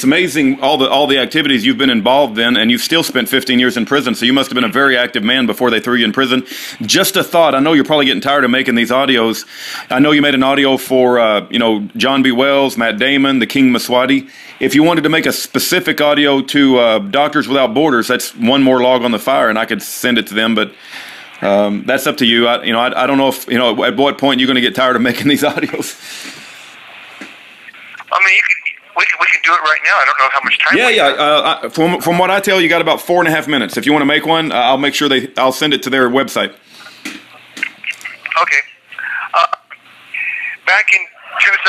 It's amazing all the activities you've been involved in, and you've still spent 15 years in prison, so you must have been a very active man before they threw you in prison. Just a thought, I know you're probably getting tired of making these audios. I know you made an audio for, John B. Wells, Matt Damon, the King Mswati. If you wanted to make a specific audio to Doctors Without Borders, that's one more log on the fire, and I could send it to them, but that's up to you. I don't know if, at what point you're going to get tired of making these audios. I mean, we can do it right now. I don't know how much time. Yeah. From what I tell you, got about 4.5 minutes. If you want to make one, I'll make sure I'll send it to their website. Okay. Back in 2000,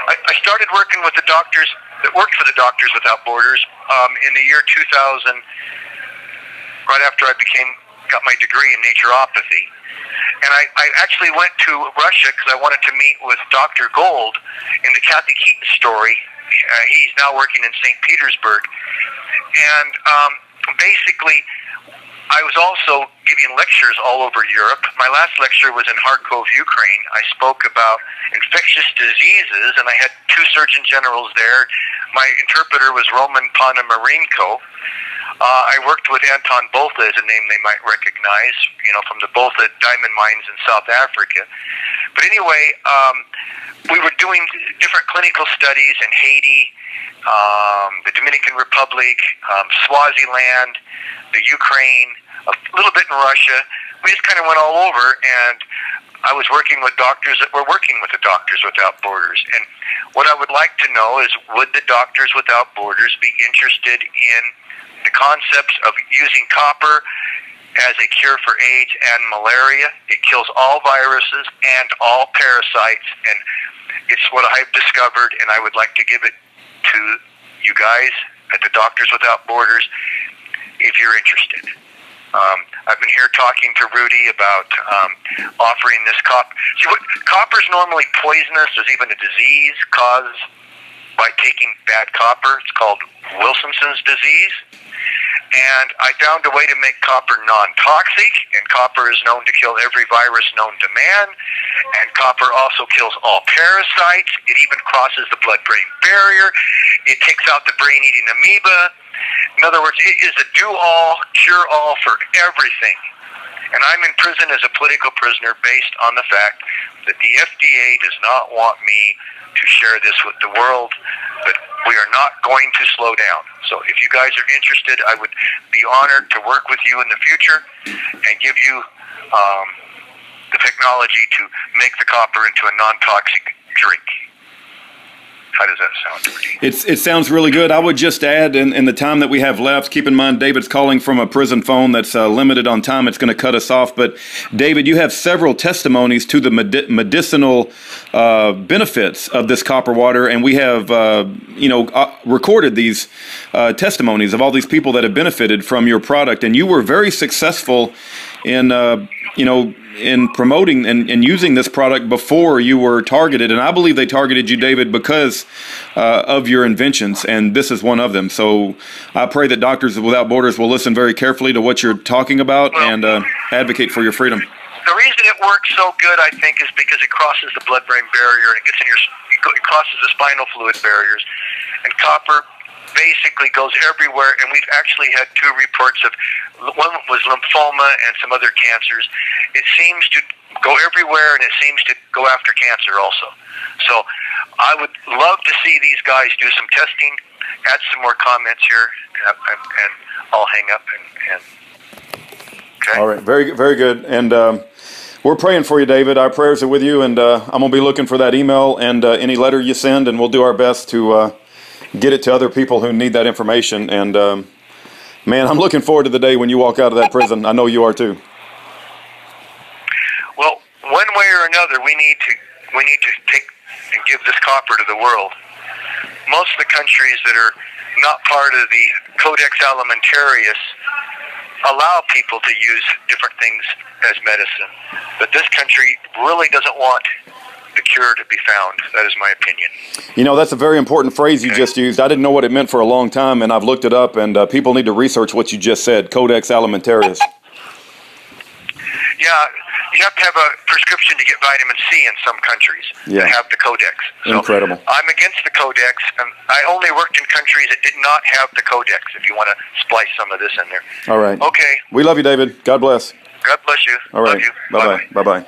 I started working with the doctors that worked for the Doctors Without Borders in the year 2000, right after I got my degree in naturopathy. And I actually went to Russia because I wanted to meet with Dr. Gold in the Kathy Keaton story. He's now working in St. Petersburg. And basically, I was also giving lectures all over Europe. My last lecture was in Kharkov, Ukraine. I spoke about infectious diseases, and I had 2 surgeon generals there. My interpreter was Roman Ponomarenko. I worked with Anton Botha, is a name they might recognize, from the Botha diamond mines in South Africa. But anyway, we were doing different clinical studies in Haiti, the Dominican Republic, Swaziland, the Ukraine, a little bit in Russia. We just kind of went all over, and I was working with doctors that were working with the Doctors Without Borders. And what I would like to know is, would the Doctors Without Borders be interested in the concepts of using copper as a cure for AIDS and malaria? It kills all viruses and all parasites, and it's what I've discovered, and I would like to give it to you guys at the Doctors Without Borders if you're interested. I've been here talking to Rudy about offering this copper. See, copper's normally poisonous. There's even a disease caused by taking bad copper. It's called Wilson's disease. And I found a way to make copper non-toxic, and copper is known to kill every virus known to man, and copper also kills all parasites. It even crosses the blood-brain barrier. It takes out the brain-eating amoeba. In other words, it is a do-all, cure-all for everything. And I'm in prison as a political prisoner based on the fact that the FDA does not want me to share this with the world, but we are not going to slow down. So if you guys are interested, I would be honored to work with you in the future and give you the technology to make the copper into a non-toxic drink. How does that sound? It sounds really good. I would just add, in the time that we have left, keep in mind David's calling from a prison phone that's limited on time. It's going to cut us off. But David, you have several testimonies to the medicinal benefits of this copper water, and we have recorded these testimonies of all these people that have benefited from your product. And you were very successful in in promoting and using this product before you were targeted. And I believe they targeted you, David, because of your inventions, and this is one of them. So I pray that Doctors Without Borders will listen very carefully to what you're talking about and advocate for your freedom. The reason it works so good, I think, is because it crosses the blood-brain barrier, and it crosses the spinal fluid barriers. And copper basically goes everywhere, and we've actually had 2 reports of, one was lymphoma and some other cancers. It seems to go everywhere, and it seems to go after cancer also. So I would love to see these guys do some testing, add some more comments here, and I'll hang up. Okay. All right, very, very good. And we're praying for you, David. Our prayers are with you, and I'm going to be looking for that email and any letter you send, and we'll do our best to get it to other people who need that information. And man, I'm looking forward to the day when you walk out of that prison. I know you are too. Well, one way or another, we need to take and give this copper to the world. Most of the countries that are not part of the Codex Alimentarius allow people to use different things as medicine, but this country really doesn't want the cure to be found. That is my opinion. You know, that's a very important phrase you just used. I didn't know what it meant for a long time, and I've looked it up, and people need to research what you just said, Codex Alimentarius. Yeah, You have to have a prescription to get vitamin C in some countries that have the codex. So incredible. I'm against the codex, and I only worked in countries that did not have the codex, if you want to splice some of this in there. All right. Okay. We love you, David. God bless. God bless you. All right. Love you. Bye-bye. Bye-bye.